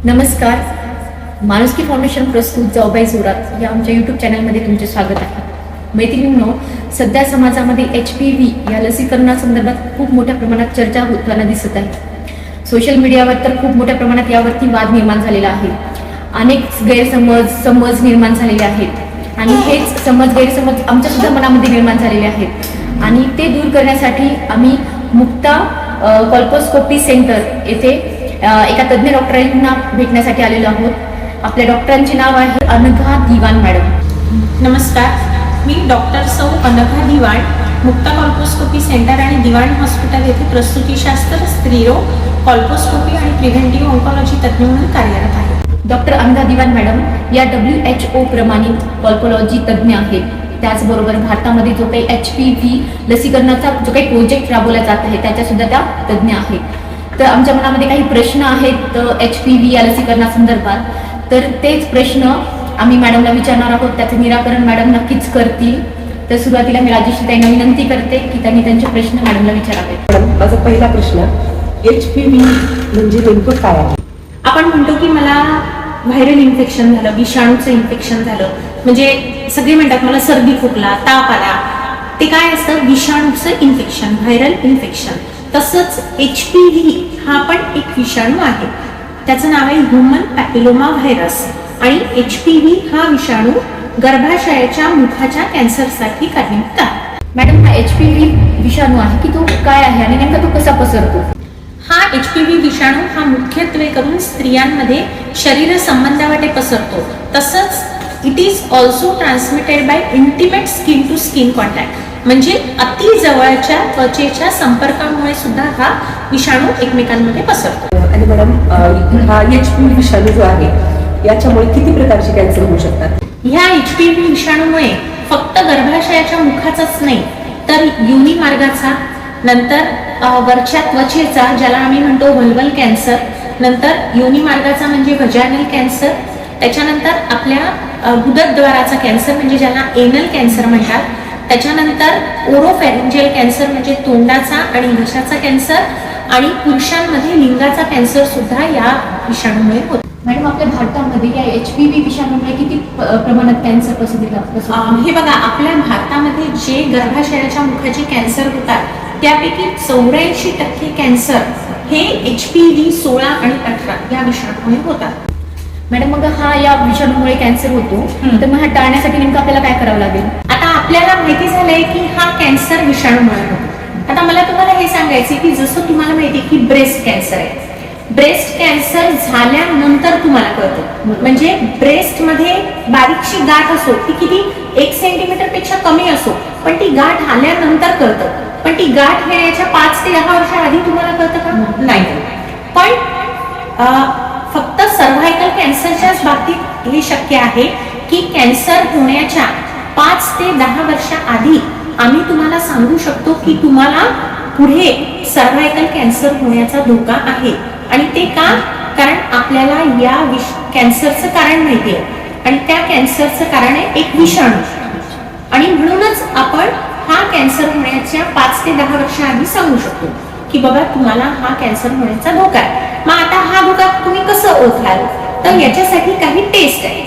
नमस्कार. माणुसकी फाउंडेशन प्रस्तुत जाऊबाई जोरात या आमच्या यूट्यूब चॅनलमध्ये तुमचे स्वागत आहे. मैत्रिणींनो, सध्या समाजामध्ये HPV या लसीकरणासंदर्भात खूप मोठ्या प्रमाणात चर्चा होताना दिसत आहे. सोशल मीडियावर तर खूप मोठ्या प्रमाणात यावरती वाद निर्माण झालेला आहे. अनेक समज निर्माण झालेले आहेत आणि हेच गैरसमज आमच्या सुद्धा मनामध्ये निर्माण झालेले आहेत आणि ते दूर करण्यासाठी आम्ही मुक्ता कॉल्पोस्कोपी सेंटर येथे एका तज्ज्ञ डॉक्टरांना भेटण्यासाठी आलेलो आहोत. आपल्या डॉक्टरांचे नाव आहे अनघा दिवाण मॅडम. नमस्कार, मी डॉक्टर सौ अनघा दिवाण, मुक्ता कॉल्पोस्कोपी सेंटर आणि दिवाण हॉस्पिटल येथे प्रसूतीशास्त्र, स्त्रीरोग, कॉल्पोस्कोपी आणि प्रिव्हेंटिव्ह ऑन्कॉलॉजी तज्ज्ञ म्हणून कार्यरत आहे. डॉक्टर अनघा दिवाण मॅडम या WHO प्रमाणित कॉल्पोलॉजी तज्ज्ञ आहेत. त्याचबरोबर भारतामध्ये जो काही HPV लसीकरणाचा जो काही प्रोजेक्ट राबवला जात आहे त्याच्या सुद्धा त्या तज्ज्ञ आहेत. तर आमच्या मनामध्ये काही प्रश्न आहेत HPV या लसीकरणासंदर्भात, तर तेच प्रश्न आम्ही मॅडमला विचारणार आहोत. त्याचं निराकरण मॅडम नक्कीच करतील. तर सुरुवातीला मी राजेश्री ताईंना विनंती करते की त्यांनी त्यांचे प्रश्न मॅडमला विचारावे. माझा पहिला प्रश्न, HPV म्हणजे नेमकं काय आहे? आपण म्हणतो की मला व्हायरल इन्फेक्शन झालं, विषाणूचं इन्फेक्शन झालं, म्हणजे सगळे म्हणतात मला सर्दी खोकला, ताप आला. ते काय असतं? विषाणूचं इन्फेक्शन, व्हायरल इन्फेक्शन. तसंच HPV हा पण एक विषाणू आहे. त्याचं नाव आहे ह्युमन पॅपिलोमा व्हायरस आणि HPV हा विषाणू गर्भाशयाच्या मुखाच्या कॅन्सरसाठी कारणीभूत आहे. मॅडम, हा HPV विषाणू आहे की तो काय आहे आणि नेमका तो कसा पसरतो? हा HPV विषाणू हा मुख्यत्वे करून स्त्रियांमध्ये शरीर संबंधावाटे पसरतो. तसंच it is also transmitted by intimate skin to skin contact, म्हणजे अति जवळच्या त्वचेच्या संपर्कामुळे सुद्धा हा विषाणू एकमेकांमध्ये पसरतो. आणि मॅडम, हा HPV विषाणू जो आहे याच्यामुळे किती प्रकारचे कॅन्सर होऊ शकतात? ह्या HPV विषाणूमुळे फक्त गर्भाशयाच्या मुखाचाच नाही तर योनी मार्गाचा, नंतर वरच्या त्वचेचा ज्याला आम्ही म्हणतो व्हल्वल कॅन्सर, नंतर योनी मार्गाचा म्हणजे व्हजायनल कॅन्सर, त्याच्यानंतर आपल्या गुदद्वाराचा कॅन्सर म्हणजे ज्याला एनल कॅन्सर म्हणतात, त्याच्यानंतर ओरोफॅरिंजियल कॅन्सर म्हणजे तोंडाचा आणि घशाचा कॅन्सर, आणि पुरुषांमध्ये लिंगाचा कॅन्सर सुद्धा या विषाणूमुळे होतो. मॅडम, आपल्या भारतामध्ये या HPV विषाणूमुळे किती प्रमाणात कॅन्सर पसरतात? हे बघा, आपल्या भारतामध्ये जे गर्भाशयाच्या मुखाचे कॅन्सर होतात त्यापैकी 84% कॅन्सर हे HPV 16 आणि 18 या विषाणूमुळे होतात. मॅडम, मग हा या विषाणूमुळे कॅन्सर होतो, तर मग हा टाळण्यासाठी नेमकं आपल्याला काय करावं लागेल? आता आपल्याला माहिती झालंय की हा कॅन्सर विषाणूमुळे होतो. आता मला तुम्हाला हे सांगायचे की जसं तुम्हाला माहिती की ब्रेस्ट कॅन्सर आहे, ब्रेस्ट कॅन्सर झाल्यानंतर तुम्हाला कळतं. म्हणजे ब्रेस्ट मध्ये बारीकशी गाठ असो, ती किती 1 सेंटीमीटर पेक्षा कमी असो, पण ती गाठ आल्यानंतर कळतं. पण ती गाठ येण्याच्या 5 ते 10 वर्षाआधी तुम्हाला कळतं का? नाही. पण फक्त सर्व्हायकल कॅन्सरच्याच बाबतीत हे शक्य आहे की कॅन्सर होण्याच्या 5 ते 10 वर्षाआधी आम्ही तुम्हाला सांगू शकतो की तुम्हाला पुढे सर्व्हायकल कॅन्सर होण्याचा धोका आहे. आणि ते का? कारण आपल्याला या कॅन्सरचं कारण माहिती आहे आणि त्या कॅन्सरचं कारण आहे एक विषाणू, आणि म्हणूनच आपण हा कॅन्सर होण्याच्या 5 ते 10 वर्षाआधी सांगू शकतो की बाबा तुम्हाला हा कॅन्सर होण्याचा धोका आहे. मग आता हा धोका तुम्ही कसं ओळखाल? तर याच्यासाठी काही टेस्ट आहे.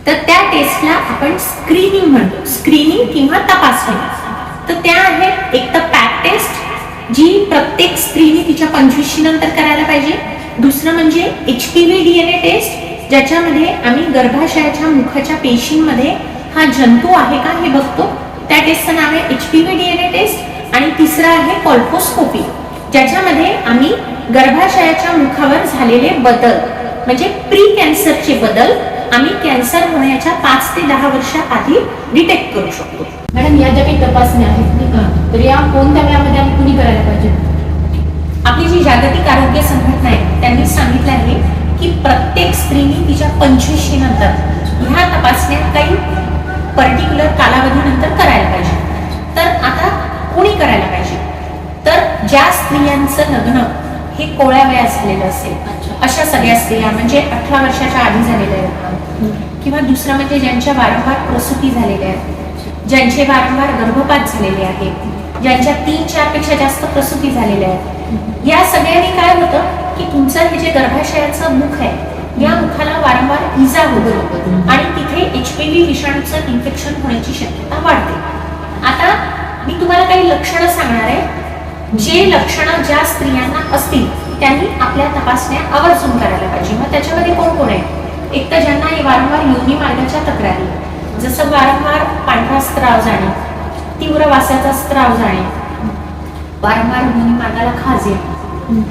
तर त्या टेस्टला आपण स्क्रीनिंग म्हणतो, स्क्रीनिंग किंवा तपासणी. तर त्या आहेत एक तर पॅक टेस्ट, जी प्रत्येक स्त्रीने तिच्या 25शी नंतर करायला पाहिजे. दुसरं म्हणजे HPV DNA टेस्ट, ज्याच्यामध्ये आम्ही गर्भाशयाच्या मुखाच्या पेशींमध्ये हा जंतू आहे का हे बघतो. त्या टेस्टचं नाव आहे HPV DNA टेस्ट. आणि तिसरं आहे कॉल्पोस्कोपी, ज्याच्यामध्ये आम्ही गर्भाशयाच्या मुखावर झालेले बदल म्हणजे प्री कॅन्सरचे बदल आम्ही कॅन्सर होण्याच्या 5 ते 10 वर्षाआधी डिटेक्ट करू शकतो. मॅडम, या ज्या काही तपासण्या आहेत नाही का, तर या कोणत्या वयामध्ये आम्ही कुणी करायला पाहिजे? आपली जी जागतिक आरोग्य संघटना आहे त्यांनी सांगितलं आहे की प्रत्येक स्त्रीने तिच्या 25शी नंतर ह्या तपासण्या काही पर्टिक्युलर कालावधीनंतर करायला पाहिजे. तर आता कोणी करायला पाहिजे? तर ज्या स्त्रियांचं लग्न हे कोवळ्या वयात झालेलं असेल अशा सगळ्या स्त्रिया, म्हणजे 18 वर्षाच्या आधी झालेल्या आहेत, किंवा दुसरं म्हणजे ज्यांच्या वारंवार प्रसूती झालेल्या आहेत, ज्यांचे वारंवार गर्भपात झालेले आहेत, ज्यांच्या 3-4 पेक्षा जास्त प्रसूती झालेल्या आहेत. या सगळ्यांनी काय होतं की तुमचं हे जे गर्भाशयाचं मुख आहे या मुखाला वारंवार इजा होते आणि तिथे HPV विषाणूचं इन्फेक्शन होण्याची शक्यता वाढते. आता मी तुम्हाला काही लक्षणं सांगणार आहे. जे लक्षणं ज्या स्त्रियांना असतील त्यांनी आपल्या तपासण्या आवर्जून करायला पाहिजे. मग त्याच्यामध्ये कोण कोण आहे? एक तर ज्यांना वारंवार योनी मार्गाच्या तक्रारी, जसं वारंवार पांढरा स्त्राव जाणे, तीव्र वासाचा स्त्राव जाणे, वारंवार योनी मार्गाला खाज येणे,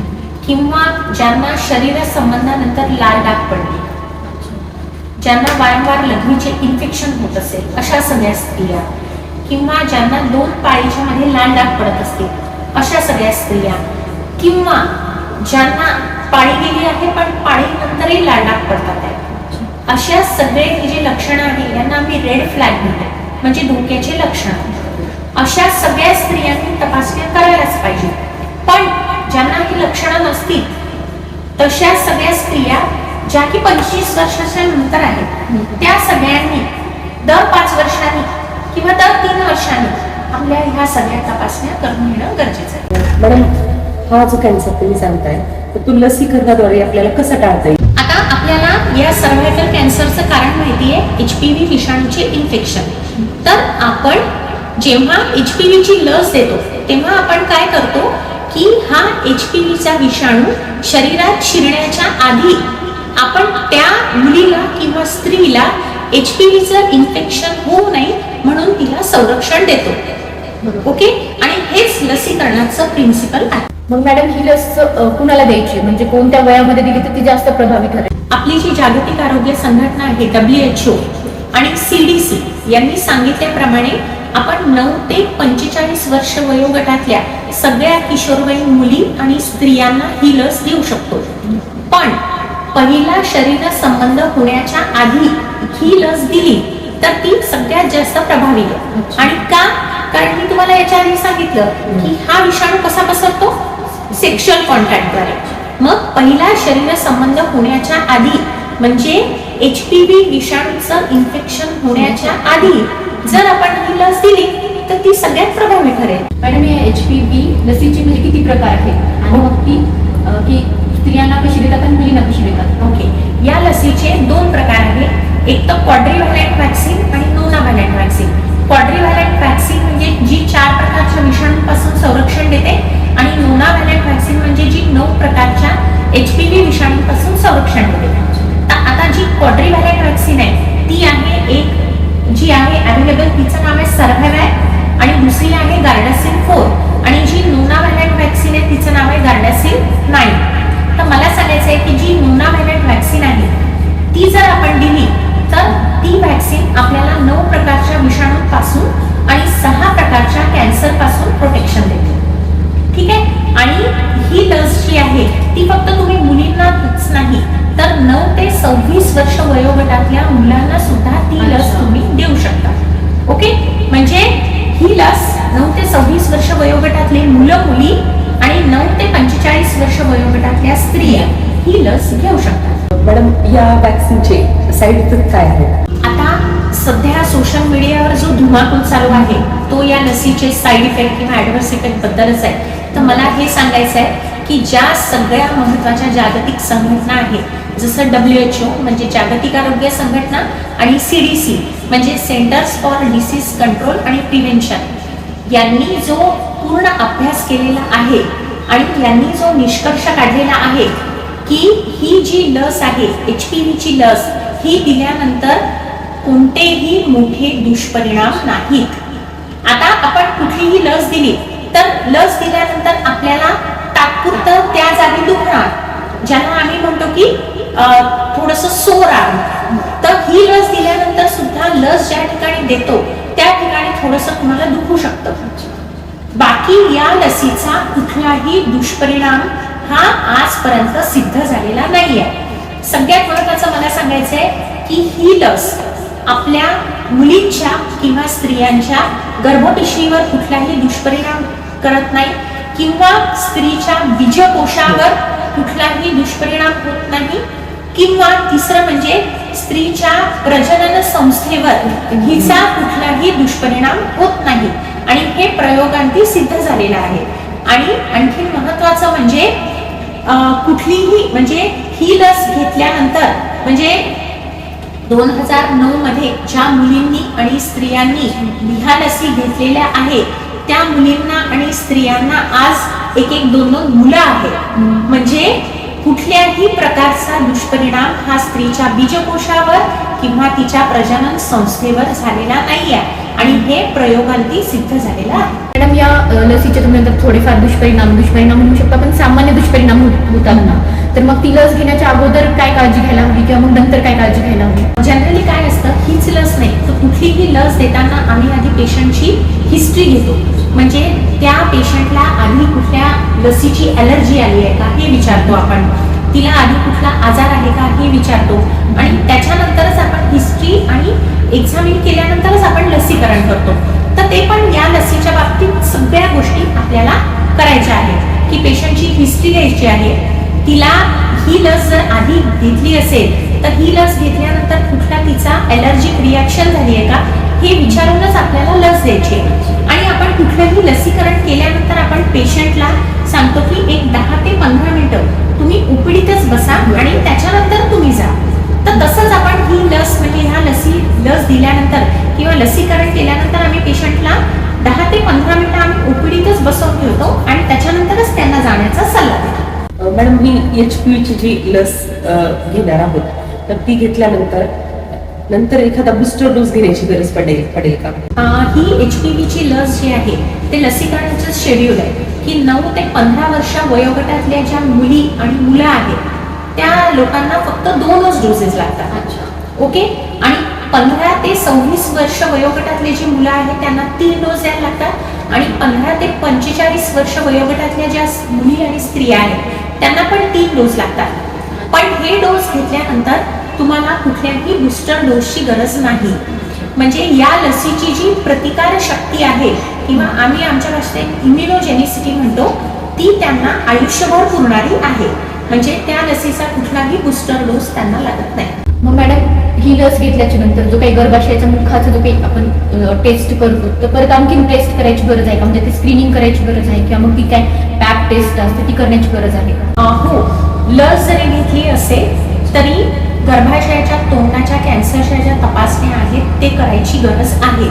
किंवा ज्यांना शरीर संबंधानंतर लाल डाग पडणे, ज्यांना वारंवार लघवीचे इन्फेक्शन होत असेल अशा सगळ्या स्त्रिया, किंवा ज्यांना 2 पाळीच्या मध्ये लाल डाग पडत असतील अशा सगळ्या स्त्रिया, किंवा ज्यांना पाळी गेली आहे पण पाळीनंतरही लाल डाग पडतात आहे, अशा सगळे हे जे लक्षणं आहे यांना आम्ही रेड फ्लॅग म्हणतो, म्हणजे धोक्याचे लक्षण. अशा सगळ्या स्त्रियांनी तपासण्या करायलाच पाहिजे. पण ज्यांना ही लक्षणं नसतील तशा सगळ्या स्त्रिया ज्या की 25 वर्षाच्या नंतर आहेत त्या सगळ्यांनी दर 5 वर्षांनी किंवा दर 3 वर्षांनी आपल्या ह्या सगळ्या तपासण्या करून घेणं गरजेचं आहे. मॅडम, हा जो कॅन्सर तुम्ही सांगताय तर तो लसीकरणाद्वारे आपल्याला कसं टाळता येईल? आता आपल्याला या सर्व्हायकल कॅन्सरचं कारण माहिती आहे HPV विषाणूचे इन्फेक्शन. तर आपण जेव्हा HPVची लस देतो तेव्हा आपण काय करतो की हा HPVचा विषाणू शरीरात शिरण्याच्या आधी आपण त्या मुलीला किंवा स्त्रीला HPVचं इन्फेक्शन होऊ नये म्हणून तिला संरक्षण देतो. ओके, आणि हेच लसीकरणाचं प्रिन्सिपल आहे. मग मॅडम ही लस कुणाला द्यायची, म्हणजे कोणत्या वयामध्ये दिली तर ती जास्त प्रभावी ठरेल? आपली जी जागतिक आरोग्य संघटना आहे WHO आणि CDC यांनी सांगितल्याप्रमाणे आपण 9 ते 45 वर्ष वयोगटातल्या सगळ्या किशोरवयीन मुली आणि स्त्रियांना ही लस देऊ शकतो. पण पहिला शरीर संबंध होण्याच्या आधी ही लस दिली तर ती सगळ्यात जास्त प्रभावी आहे. आणि का? कारण मी तुम्हाला याच्या आधी सांगितलं की हा विषाणू कसा पसरतो? सेक्शुअल कॉन्टॅक्टद्वारे. मग पहिला शरीर संबंध होण्याच्या आधी म्हणजे HPV विषाणूचं इन्फेक्शन होण्याच्या आधी जर आपण ही लस दिली तर ती सगळ्यात प्रभावी ठरेल. मॅडम, या HPV लसीची म्हणजे किती प्रकार आहेत आणि मग ती की स्त्रियांना कशी देतात आणि मुलींना कशी देतात? ओके, या लसीचे 2 प्रकार आहेत. एक तर क्वाड्रिव्हॅलेंट व्हॅक्सिन आणि नोनाव्हॅलेंट व्हॅक्सिन. क्वाड्रिव्हॅलेंट व्हॅक्सिन म्हणजे जी 4 प्रकारच्या विषाणूंपासून संरक्षण देते आणि नोनाव्हॅलेंट व्हॅक्सिन म्हणजे जी 9 प्रकारच्या HPV विषाणूंपासून संरक्षण देते. आता जी क्वाड्रिव्हॅलेंट व्हॅक्सिन आहे ती आहे एक जी आहे अवेलेबल, तिचं नाव आहे सर्व्हायवॅक आणि दुसरी आहे गार्डासिल 4 आणि जी नोनाव्हॅलेंट व्हॅक्सिन आहे तिचं नाव आहे गार्डासिल 9. तर मला सांगायचं आहे की जी नोनाव्हॅलेंट व्हॅक्सिन आहे ती जर आपण दिली तर ती व्हॅक्सिन आपल्याला 9 प्रकारच्या विषाणूंपासून आणि 6 प्रकारच्या कॅन्सर पासून प्रोटेक्शन देते. ठीक आहे, आणि ही लस जी आहे ती फक्त तुम्ही मुलींनाच नाही तर 9 ते 26 वर्ष वयोगटातल्या मुलांना सुद्धा ती लस तुम्ही देऊ शकता. ओके, म्हणजे ही लस 9 ते 26 वर्ष वयोगटातले मुलं मुली आणि 9 ते 45 वर्ष वयोगटातल्या स्त्रिया ही लस घेऊ शकतात. मॅडम, या वॅक्सिनचे साईड इफेक्ट काय आहेत? आता सध्या सोशल मीडियावर जो धुमाकूळ चालू आहे तो या लसीचे साईड इफेक्ट किंवा ऍडव्हर्स इफेक्ट बद्दलच आहे. तर मला हे सांगायचं आहे की ज्या सगळ्या महत्त्वाच्या जागतिक संघटना आहेत जसं WHO म्हणजे जागतिक आरोग्य संघटना आणि CDC म्हणजे सेंटर्स फॉर डिसीज कंट्रोल आणि प्रिव्हेन्शन यांनी जो पूर्ण अभ्यास केलेला आहे आणि यांनी जो निष्कर्ष काढलेला आहे की ही जी लस आहे HPVची लस ही दिल्यानंतर कोणतेही मोठे दुष्परिणाम नाहीत. आता आपण कुठलीही लस दिली तर लस दिल्यानंतर आपल्याला तात्पुरतं त्या जागी दुखणार, ज्याला आम्ही म्हणतो की थोडंसं सोर आहे. तर ही लस दिल्यानंतर सुद्धा लस ज्या ठिकाणी देतो त्या ठिकाणी थोडंसं तुम्हाला दुखू शकतं. बाकी या लसीचा कुठलाही दुष्परिणाम हा आजपर्यंत सिद्ध झालेला नाहीये. सगळ्यात महत्त्वाचं मला सांगायचं आहे की ही लस आपल्या मुलींच्या किंवा स्त्रियांच्या गर्भपिशवीवर कुठलाही दुष्परिणाम करत नाही किंवा स्त्रीच्या बीजकोशावर कुठलाही दुष्परिणाम होत नाही किंवा तिसरं म्हणजे स्त्रीच्या प्रजनन संस्थेवर हिचा कुठलाही दुष्परिणाम होत नाही आणि हे प्रयोगांती सिद्ध झालेलं आहे. आणि आणखी महत्त्वाचं म्हणजे कुठलीही म्हणजे ही लस घेतल्यानंतर म्हणजे 2009 मध्ये ज्या मुलींनी आणि स्त्रियांनी ह्या लसी घेतलेल्या आहेत त्या मुलींना आणि स्त्रियांना आज एक एक दोन मुलं आहेत. म्हणजे कुठल्याही प्रकारचा दुष्परिणाम हा स्त्रीच्या बीजकोशावर किंवा तिच्या प्रजनन संस्थेवर झालेला नाही आहे आणि हे प्रयोगांती सिद्ध झालेलं आहे. मॅडम, या लसीचे तुम्ही नंतर थोडेफार दुष्परिणाम म्हणू शकता, पण सामान्य दुष्परिणाम होतात ना, तर मग ती लस घेण्याच्या अगोदर काय काळजी घ्यायला हवी किंवा मग नंतर काय काळजी घ्यायला हवी? जनरली काय असतं, हीच लस नाही तर कुठलीही लस देताना आम्ही आधी पेशंटची हिस्ट्री घेतो. म्हणजे त्या पेशंटला आधी कुठल्या लसीची अलर्जी आली आहे का हे विचारतो आपण, तिला आधी कुठला आजार आहे का हे विचारतो आणि त्याच्यानंतरच आपण हिस्ट्री आणि एक्झामिन केल्यानंतरच आपण लसीकरण करतो. तर ते पण या लसीच्या बाबतीत सगळ्या गोष्टी आपल्याला करायच्या आहेत की पेशंटची हिस्ट्री घ्यायची आहे. तिला ही लस जर आधी घेतली असेल तर ही लस घेतल्यानंतर कुठला तिचा अलर्जिक रिॲक्शन झाली आहे का हे विचारूनच आपल्याला लस द्यायची. आणि आपण कुठलंही लसीकरण केल्यानंतर आपण पेशंटला सांगतो की एक 10 ते 15 मिनिटं तुम्ही उपडीतच बसा आणि त्याच्यानंतर तुम्ही जा. तर तसंच आपण ही लस म्हणजे ह्या लस दिल्यानंतर किंवा लसीकरण केल्यानंतर आम्ही पेशंटला 10 ते 15 मिनिटं आम्ही उपडीतच बसवून ठेवतो आणि त्याच्यानंतरच त्यांना जाण्याचा सल्ला देतो. मॅडम, ही HPVची जी लस घेणार आहोत तर ती घेतल्यानंतर एखादा बुस्टर डोस घेण्याची गरज पडेल का? ही HPVची लस जी आहे ते लसीकरणाचं शेड्यूल आहे की 9 ते 15 वर्ष वयोगटातल्या ज्या मुली आणि मुलं आहेत त्या लोकांना फक्त 2च डोसेस लागतात. ओके. आणि 15 ते 26 वर्ष वयोगटातले जी मुलं आहेत त्यांना 3 डोस द्यायला लागतात आणि 15 ते 45 वर्ष वयोगटातल्या ज्या मुली आणि स्त्रिया आहेत त्यांना पण 3 डोस लागतात. पण हे डोस घेतल्यानंतर तुम्हाला कुठल्याही बुस्टर डोसची गरज नाही. म्हणजे या लसीची जी प्रतिकार शक्ती आहे किंवा आम्ही आमच्या भाषेत इम्युनोजेनिसिटी म्हणतो ती त्यांना आयुष्यभर पुरणारी आहे. म्हणजे त्या लसीचा कुठलाही बुस्टर डोस त्यांना लागत नाही. मग मॅडम, ही लस घेतल्याच्या नंतर जो काही गर्भाशयाचा मुखाचा जो काही आपण टेस्ट करतो तर परत आणखीन टेस्ट करायची गरज आहे का? म्हणजे ती स्क्रीनिंग करायची गरज आहे किंवा मग ती काय पॅप टेस्ट असते ती करण्याची गरज आहे का? हो, लस जरी घेतली असेल तरी गर्भाशयाच्या तोंडाच्या कॅन्सरच्या ज्या तपासण्या आहेत ते करायची गरज आहे.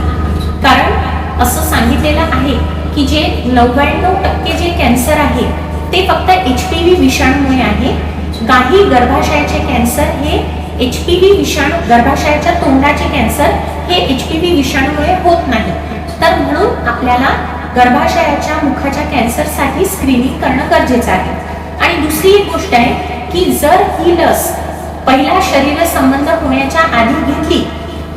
कारण असं सांगितलेलं आहे की जे 99% जे कॅन्सर आहे ते फक्त HPV विषाणूमुळे आहे. काही गर्भाशयाचे कॅन्सर हे HPV विषाणू, गर्भाशयाच्या तोंडाचे कॅन्सर हे HPV विषाणूमुळे होत नाही. तर म्हणून आपल्याला गर्भाशयाच्या मुखाच्या कॅन्सरसाठी स्क्रीनिंग करणं गरजेचं आहे. आणि दुसरी एक गोष्ट आहे की जर ही लस पहिला शरीर संबंध होण्याच्या आधी घेतली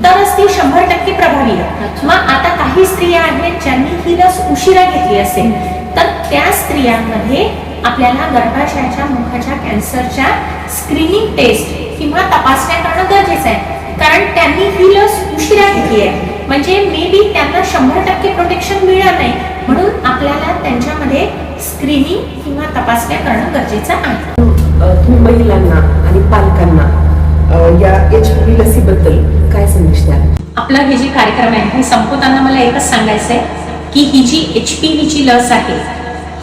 तरच ती 100% प्रभावी आहे. मग आता काही स्त्रिया आहेत ज्यांनी ही लस उशिरा घेतली असेल तर त्या स्त्रियांमध्ये आपल्याला गर्भाशयाच्या मुखाच्या कॅन्सरच्या स्क्रीनिंग टेस्ट किंवा तपासण्या करणं गरजेचं आहे. कारण त्यांनी ही लस उशिरा घेतली आहे म्हणजे मे बी त्यांना 100% प्रोटेक्शन मिळणार नाही. म्हणून आपल्याला त्यांच्यामध्ये स्क्रीनिंग किंवा तपासण्या करणं गरजेचं आहे. तुम्ही महिलांना आणि पालकांना या HPV लसीबद्दल काय संदेश द्याल? आपलं हे जे कार्यक्रम आहे हे संपवताना मला एकच सांगायचं आहे की ही जी HPVची लस आहे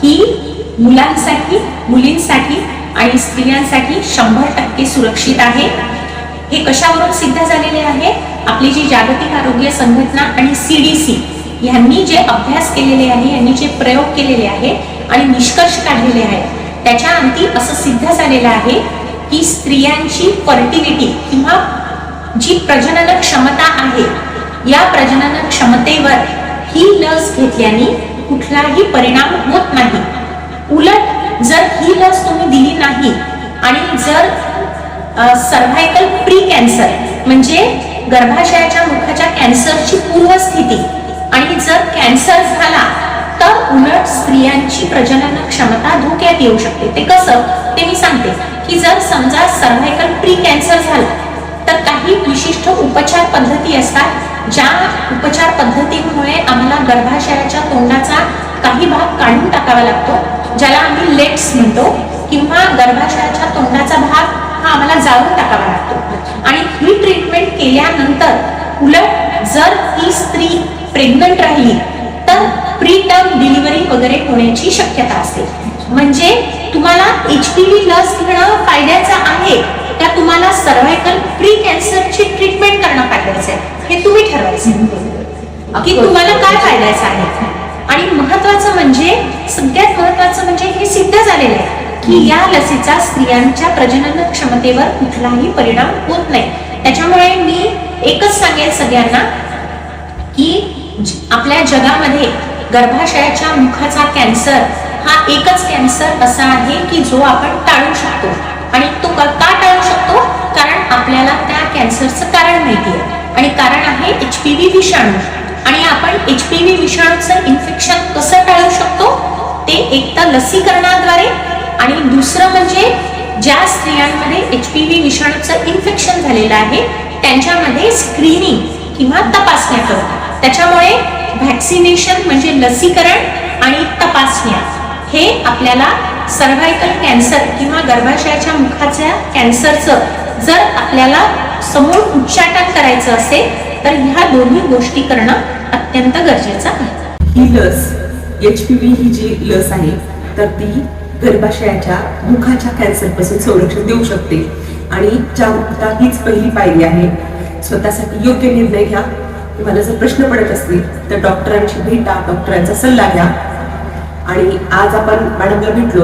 ही मुलांसाठी, मुलींसाठी आणि स्त्रियांसाठी 100% सुरक्षित आहे. हे कशावरून सिद्ध झालेले आहे? आपली जी जागतिक आरोग्य संघटना आणि CDC यांनी जे अभ्यास केलेले आहे, यांनी जे प्रयोग केलेले आहे आणि निष्कर्ष काढलेले आहेत त्याच्या अंती असं सिद्ध झालेलं आहे की स्त्रियांची फर्टिलिटी किंवा जी प्रजनन क्षमता आहे या प्रजनन क्षमतेवर ही लस घेतल्याने कुठलाही परिणाम होत नाही. उलट जर ही लस तुम्ही दिली नाही आणि जर सर्व्हायकल प्री कॅन्सर म्हणजे गर्भाशयाच्या मुखाच्या कॅन्सरची पूर्वस्थिती आणि जर कॅन्सर झाला तर उलट स्त्रियांची प्रजनन क्षमता धोक्यात येऊ शकते. ते कसं ते मी सांगते की जर समजा सर्व्हायकल प्री कॅन्सर झालं तर काही विशिष्ट उपचार पद्धती असतात ज्या उपचार पद्धतीमुळे आम्हाला गर्भाशयाच्या तोंडाचा काही भाग काढून टाकावा लागतो ज्याला आम्ही लेट्स म्हणतो किंवा गर्भाशयाच्या तोंडाचा भाग हा आम्हाला जाळून टाकावा लागतो. आणि ही ट्रीटमेंट केल्यानंतर उलट जर ही स्त्री प्रेग्नंट राहिली तर प्री टर्म डिलिव्हरी वगैरे होण्याची शक्यता असते. म्हणजे तुम्हाला HPV लस घेणं फायद्याचं आहे का तुम्हाला सर्व्हायकल प्री कॅन्सरची ट्रीटमेंट करणं फायद्याचं आहे हे तुम्ही ठरवायचं की तुम्हाला काय फायद्याचं आहे. आणि महत्वाचं म्हणजे सगळ्यात महत्वाचं म्हणजे हे सिद्ध झालेलं आहे की या लसीचा स्त्रियांच्या प्रजनन क्षमतेवर कुठलाही परिणाम होत नाही. त्याच्यामुळे मी एकच सांगेन सगळ्यांना की आपल्या जगामध्ये गर्भाशयाच्या मुखाचा कॅन्सर हा एकच कॅन्सर असा आहे की जो आपण टाळू शकतो. आणि तो का टाळू शकतो? कारण आपल्याला त्या कॅन्सरचं कारण माहिती आहे आणि कारण आहे HPV विषाणू. आणि आपण HPV विषाणूचं इन्फेक्शन कसं टाळू शकतो? ते एक तर लसीकरणाद्वारे आणि दुसरं म्हणजे ज्या स्त्रियांमध्ये HPV विषाणूचं इन्फेक्शन झालेलं आहे त्यांच्यामध्ये स्क्रीनिंग किंवा तपासण्या करतात. त्याच्यामुळे व्हॅक्सिनेशन म्हणजे लसीकरण आणि तपासण्या हे आपल्याला सर्व्हायकल कॅन्सर किंवा गर्भाशयाच्या मुखाच्या कॅन्सरचं जर आपल्याला समूळ उच्चाटन करायचं असेल तर ह्या दोन्ही गोष्टी करणं अत्यंत गरजेचं आहे. ही लस HPV ही जी लस आहे तर ती गर्भाशयाच्या मुखाच्या कॅन्सर पासून संरक्षण देऊ शकते. आणि जागरूकता हीच पहिली पायरी आहे. स्वतःसाठी योग्य निर्णय घ्या. तुम्हाला जर प्रश्न पडत असतील तर डॉक्टरांशी भेटा, डॉक्टरांचा सल्ला घ्या. आणि आज आपण मॅडमला भेटलो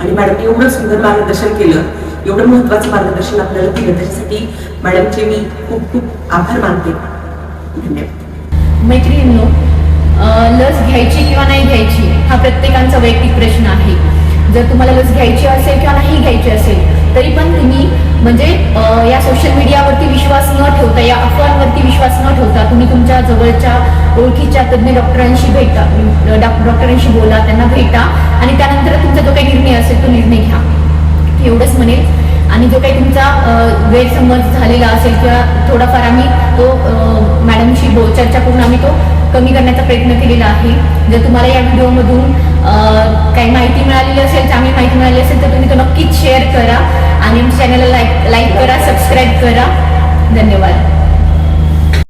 आणि मॅडमने एवढं सुंदर मार्गदर्शन केलं, एवढं महत्वाचं मार्गदर्शन आपल्याला दिलं, त्याच्यासाठी मॅडमचे मी खूप खूप आभार मानते. धन्यवाद. मैत्रिणींनो, लस घ्यायची किंवा नाही घ्यायची हा प्रत्येकाचा वैयक्तिक प्रश्न आहे. जर तुम्हाला लस घ्यायची असेल किंवा नाही घ्यायची असेल तरी पण तुम्ही म्हणजे या सोशल मीडियावरती विश्वास न ठेवता, या अफवांवरती विश्वास न ठेवता तुम्ही तुमच्या जवळच्या ओळखीच्या तज्ज्ञ डॉक्टरांशी भेटा, डॉक्टरांशी बोला, त्यांना भेटा आणि त्यानंतर तुमचा जो काही निर्णय असेल तो निर्णय घ्या. एवढंच म्हणेल. आणि जो काही तुमचा गैरसमज झालेला असेल किंवा थोडाफार आम्ही तो मॅडमशी चर्चा करून आम्ही तो कमी करण्याचा प्रयत्न केलेला आहे. जर तुम्हाला या व्हिडिओमधून काही माहिती मिळालेली असेल, चांगली माहिती मिळाली असेल तर तुम्ही तो नक्कीच शेअर करा आणि आमच्या चॅनलला लाईक करा, सबस्क्राईब करा. धन्यवाद.